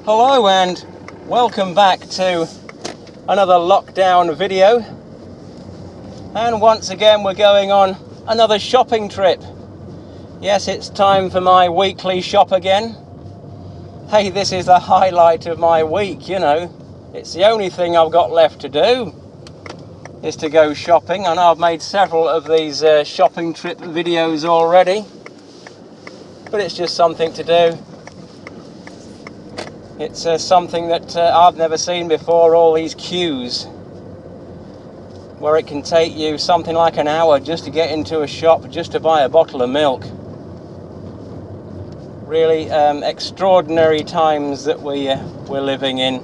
Hello and welcome back to another lockdown video, and once again we're going on another shopping trip. Yes, it's time for my weekly shop again. Hey, this is the highlight of my week, you know. It's the only thing I've got left to do is to go shopping. I know I've made several of these shopping trip videos already, but it's just something to do. It's something that I've never seen before, all these queues, where it can take you something like an hour just to get into a shop, just to buy a bottle of milk. Really extraordinary times that we're living in.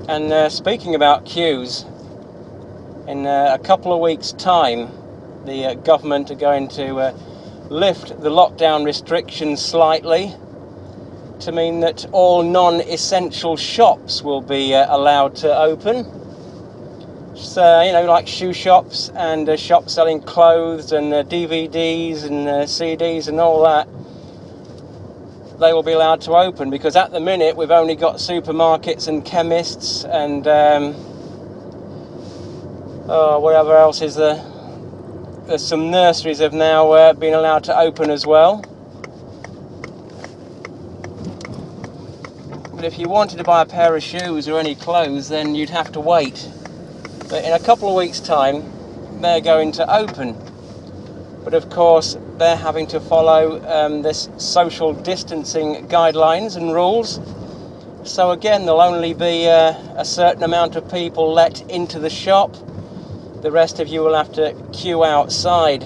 And speaking about queues, in a couple of weeks' time, the government are going to lift the lockdown restrictions slightly to mean that all non-essential shops will be allowed to open. So, you know, like shoe shops and shops selling clothes and DVDs and CDs and all that, they will be allowed to open, because at the minute we've only got supermarkets and chemists and whatever else is there. There's some nurseries have now been allowed to open as well. But if you wanted to buy a pair of shoes or any clothes, then you'd have to wait. But in a couple of weeks' time, they're going to open. But of course, they're having to follow this social distancing guidelines and rules. So again, there'll only be a certain amount of people let into the shop. The rest of you will have to queue outside.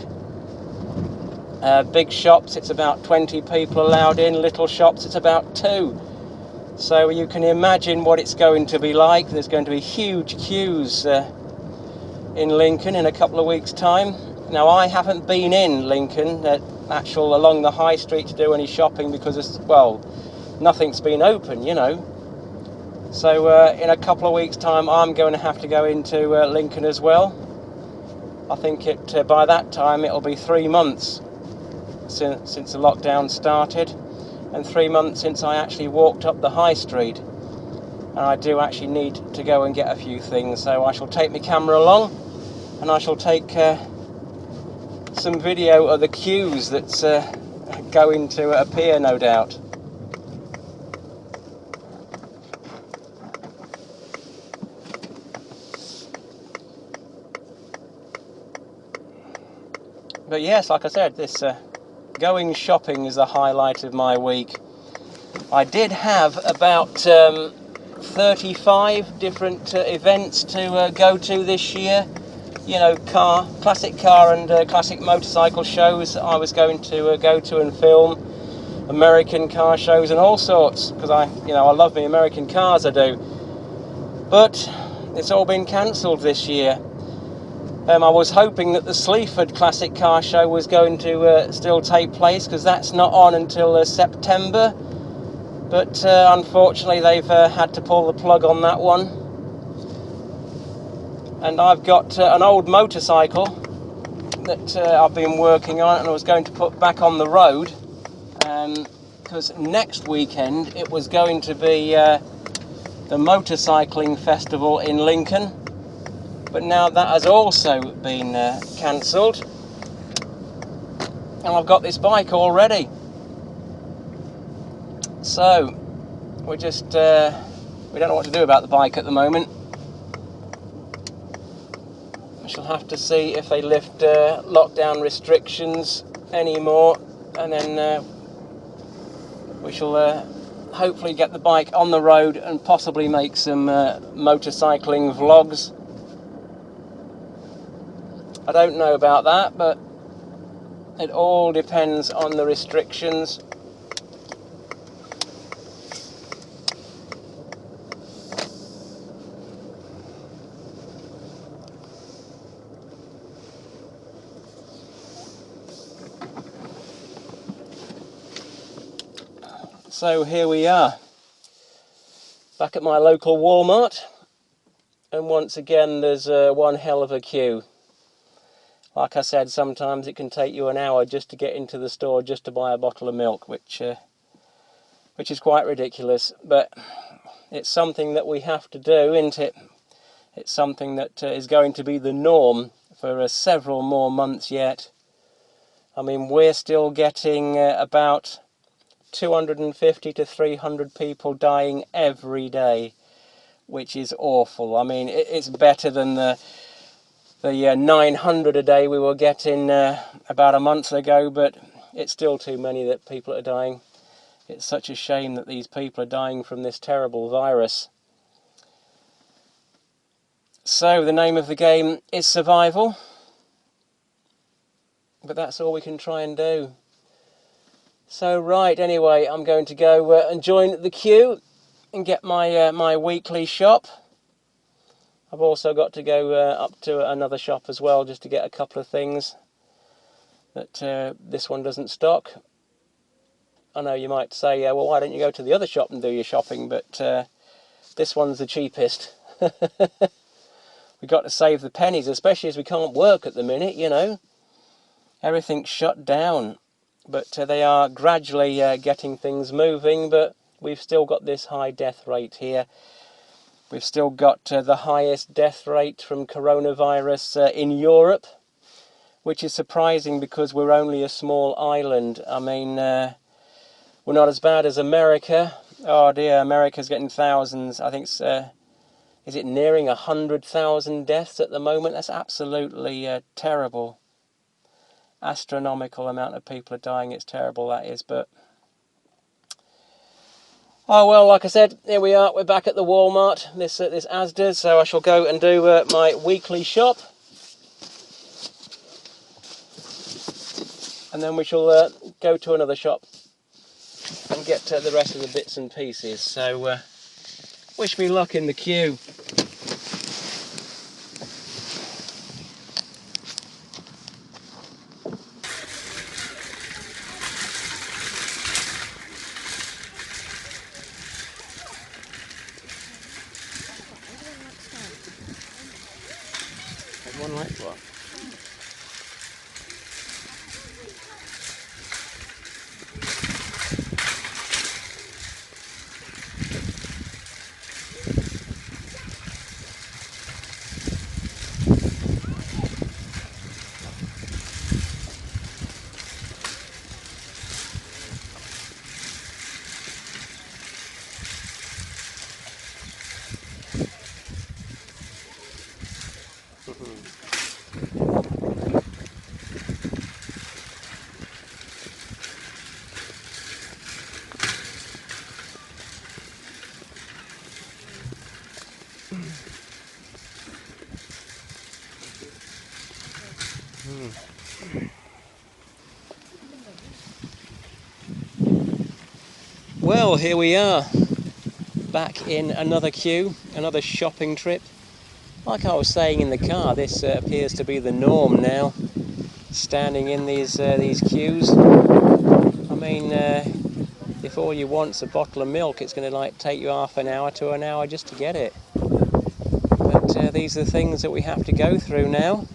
Big shops, it's about 20 people allowed in. Little shops, it's about 2. So you can imagine what it's going to be like. There's going to be huge queues in Lincoln in a couple of weeks' time. Now, I haven't been in Lincoln, along the high street, to do any shopping because, nothing's been open, you know. So in a couple of weeks' time, I'm going to have to go into Lincoln as well. I think by that time it'll be 3 months since the lockdown started, and 3 months since I actually walked up the high street. And I do actually need to go and get a few things, so I shall take my camera along, and I shall take some video of the queues that's going to appear, no doubt. But yes, like I said, this going shopping is the highlight of my week. I did have about 35 different events to go to this year. You know, classic car and classic motorcycle shows I was going to go to and film. American car shows and all sorts, because I love me American cars, I do. But it's all been cancelled this year. I was hoping that the Sleaford Classic Car Show was going to still take place, because that's not on until September. But unfortunately they've had to pull the plug on that one. And I've got an old motorcycle that I've been working on, and I was going to put back on the road, because next weekend it was going to be the motorcycling festival in Lincoln. But now that has also been cancelled, and I've got this bike already. So we don't know what to do about the bike at the moment. We shall have to see if they lift lockdown restrictions anymore, and then we shall hopefully get the bike on the road and possibly make some motorcycling vlogs. I don't know about that, but it all depends on the restrictions. So here we are, back at my local Walmart, and once again there's one hell of a queue. Like I said, sometimes it can take you an hour just to get into the store just to buy a bottle of milk, which is quite ridiculous. But it's something that we have to do, isn't it? It's something that is going to be the norm for several more months yet. I mean, we're still getting about 250 to 300 people dying every day, which is awful. I mean, it's better than the 900 a day we were getting about a month ago, but it's still too many that people are dying. It's such a shame that these people are dying from this terrible virus. So the name of the game is survival, but that's all we can try and do. So right, anyway, I'm going to go and join the queue and get my my weekly shop. I've also got to go up to another shop as well, just to get a couple of things that this one doesn't stock. I know you might say, well, why don't you go to the other shop and do your shopping? But this one's the cheapest. We've got to save the pennies, especially as we can't work at the minute, you know. Everything's shut down. But they are gradually getting things moving, but we've still got this high death rate here. We've still got the highest death rate from coronavirus in Europe, which is surprising because we're only a small island. I mean, we're not as bad as America. Oh dear, America's getting thousands. I think it's, is it nearing 100,000 deaths at the moment? That's absolutely terrible. Astronomical amount of people are dying. It's terrible, that is, but oh well, like I said, here we are. We're back at the Walmart, this Asda, so I shall go and do my weekly shop, and then we shall go to another shop and get the rest of the bits and pieces. So wish me luck in the queue. One like what? Well, here we are, back in another queue, another shopping trip. Like I was saying in the car, this appears to be the norm now, standing in these queues. I mean, if all you want's a bottle of milk, it's going to take you half an hour to an hour just to get it. But these are the things that we have to go through now,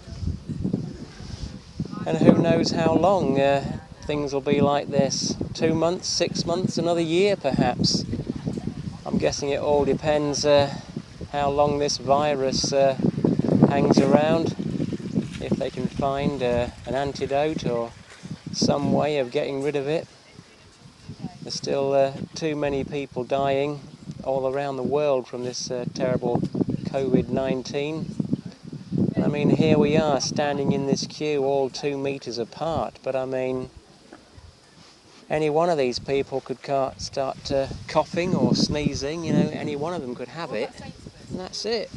and who knows how long things will be like this. 2 months, 6 months, another year perhaps. I'm guessing it all depends how long this virus hangs around, if they can find an antidote or some way of getting rid of it. There's still too many people dying all around the world from this terrible COVID-19. I mean, here we are standing in this queue all 2 meters apart, but I mean, any one of these people could start coughing or sneezing, you know, any one of them could have it, and that's it.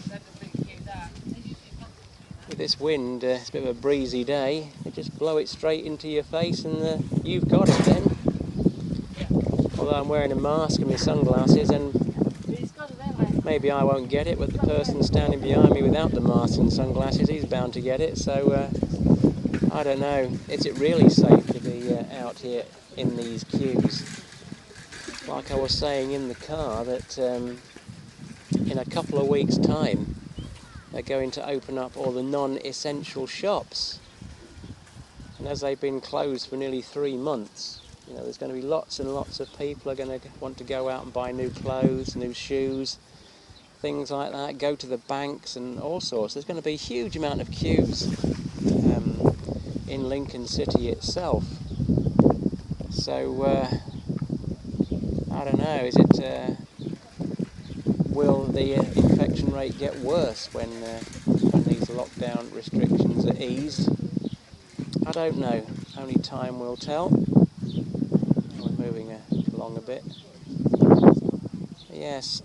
With this wind, it's a bit of a breezy day, you just blow it straight into your face and you've got it then. Although I'm wearing a mask and my sunglasses, and maybe I won't get it, but the person standing behind me without the mask and sunglasses, he's bound to get it, so I don't know. Is it really safe to be out here in these queues? Like I was saying in the car, that in a couple of weeks' time they're going to open up all the non-essential shops. And as they've been closed for nearly 3 months, you know, there's going to be lots and lots of people are going to want to go out and buy new clothes, new shoes, things like that, go to the banks and all sorts. There's going to be a huge amount of queues in Lincoln City itself. So, I don't know, will the infection rate get worse when these lockdown restrictions are eased? I don't know. Only time will tell. We're moving along a bit. Yes,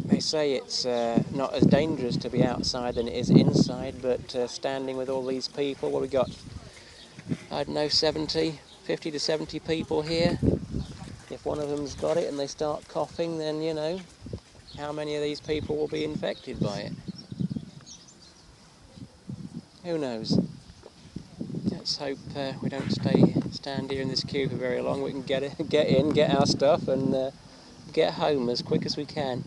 they say it's not as dangerous to be outside than it is inside, but standing with all these people, what we got? I don't know, 50 to 70 people here. If one of them's got it and they start coughing, then, you know, how many of these people will be infected by it? Who knows? Let's hope we don't stand here in this queue for very long. We can get in, get our stuff, and get home as quick as we can.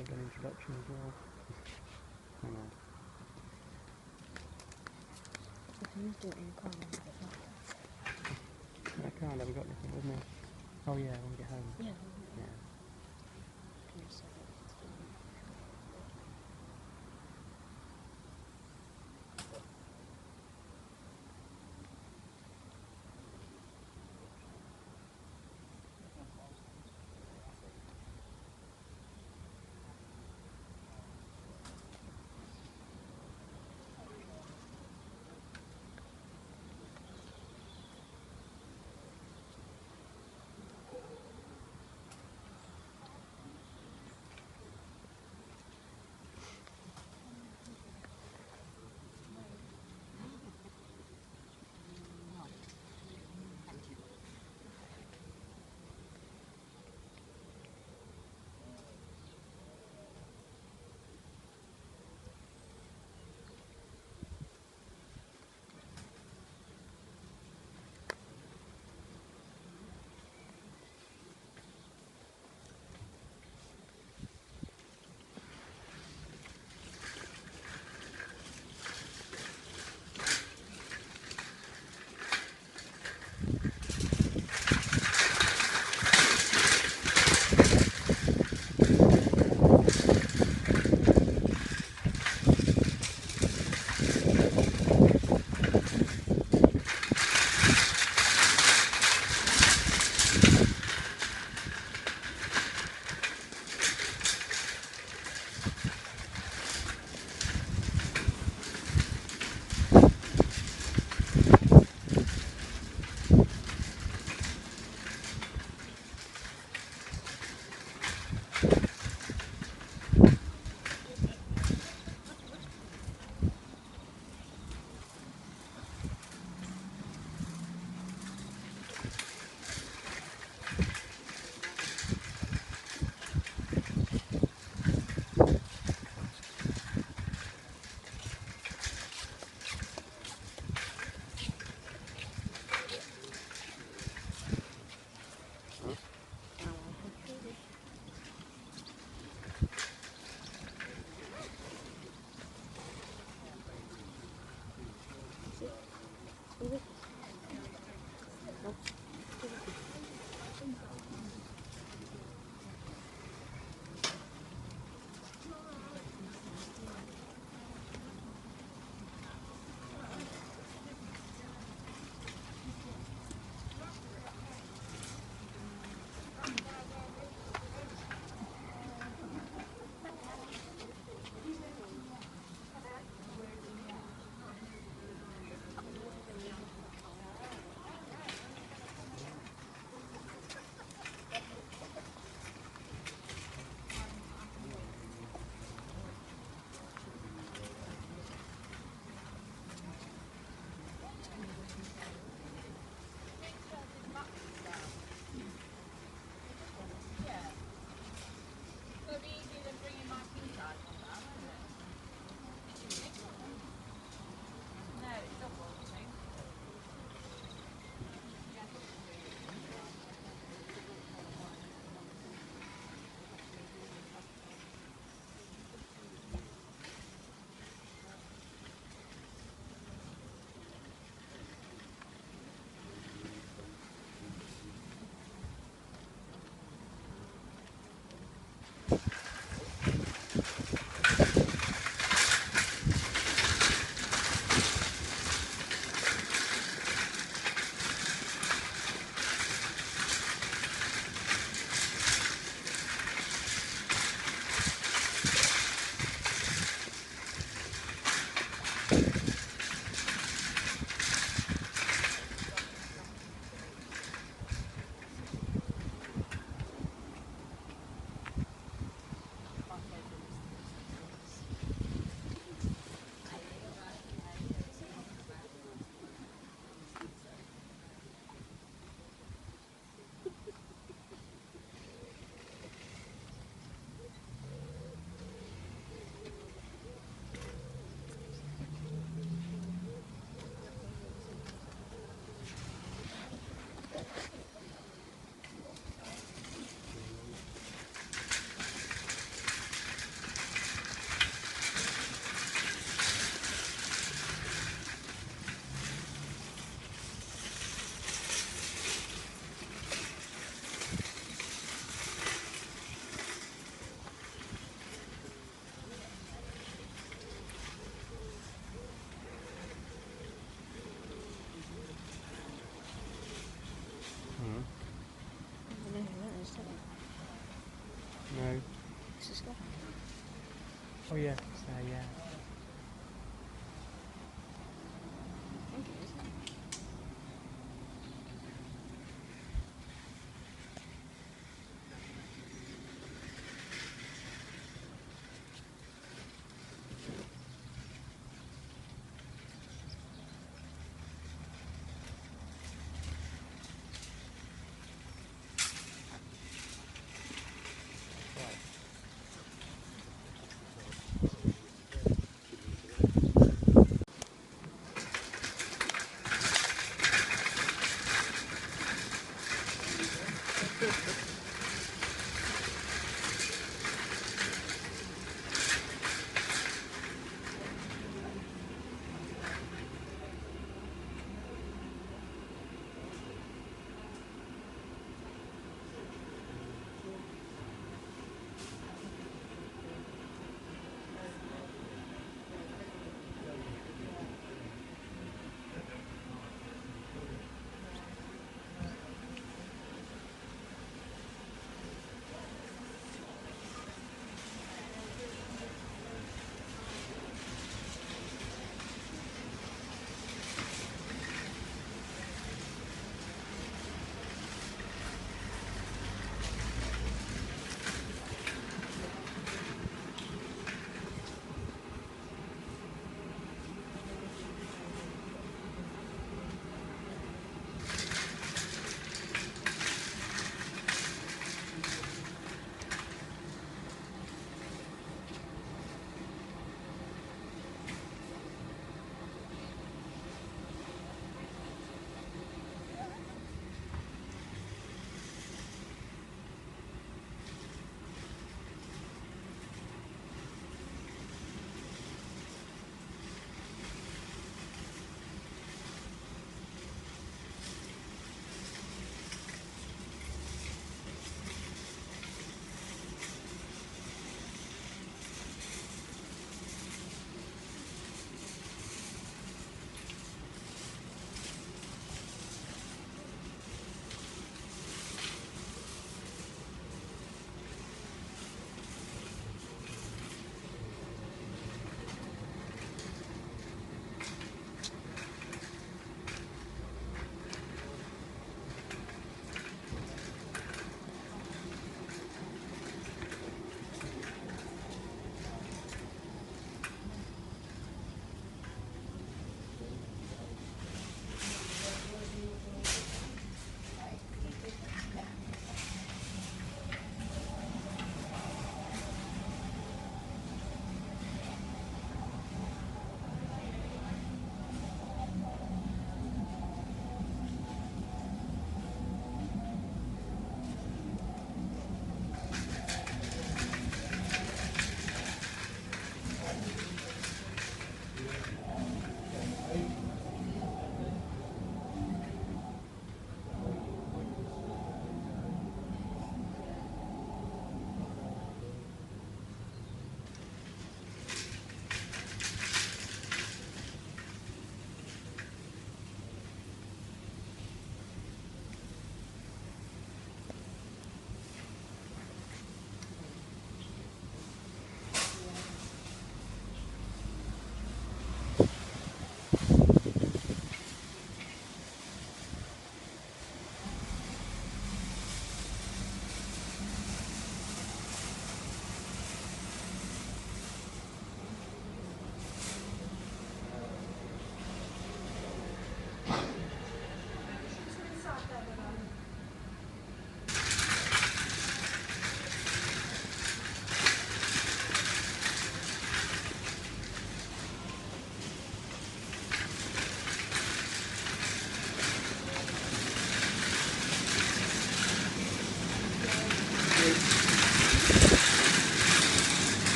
bit of an introduction as well. Hang on. I can do it in the car. I can't, have we got anything with me? Oh yeah, when we get home. Yeah. Yeah. Can you say that? Oh yeah, so yeah. I think it is.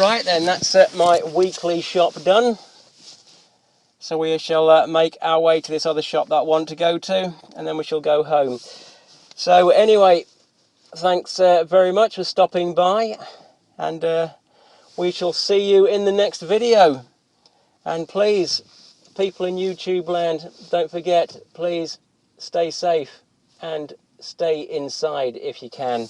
Right then, that's my weekly shop done. So we shall make our way to this other shop that I want to go to, and then we shall go home. So anyway, thanks very much for stopping by, and we shall see you in the next video. And please, people in YouTube land, don't forget, please stay safe and stay inside if you can.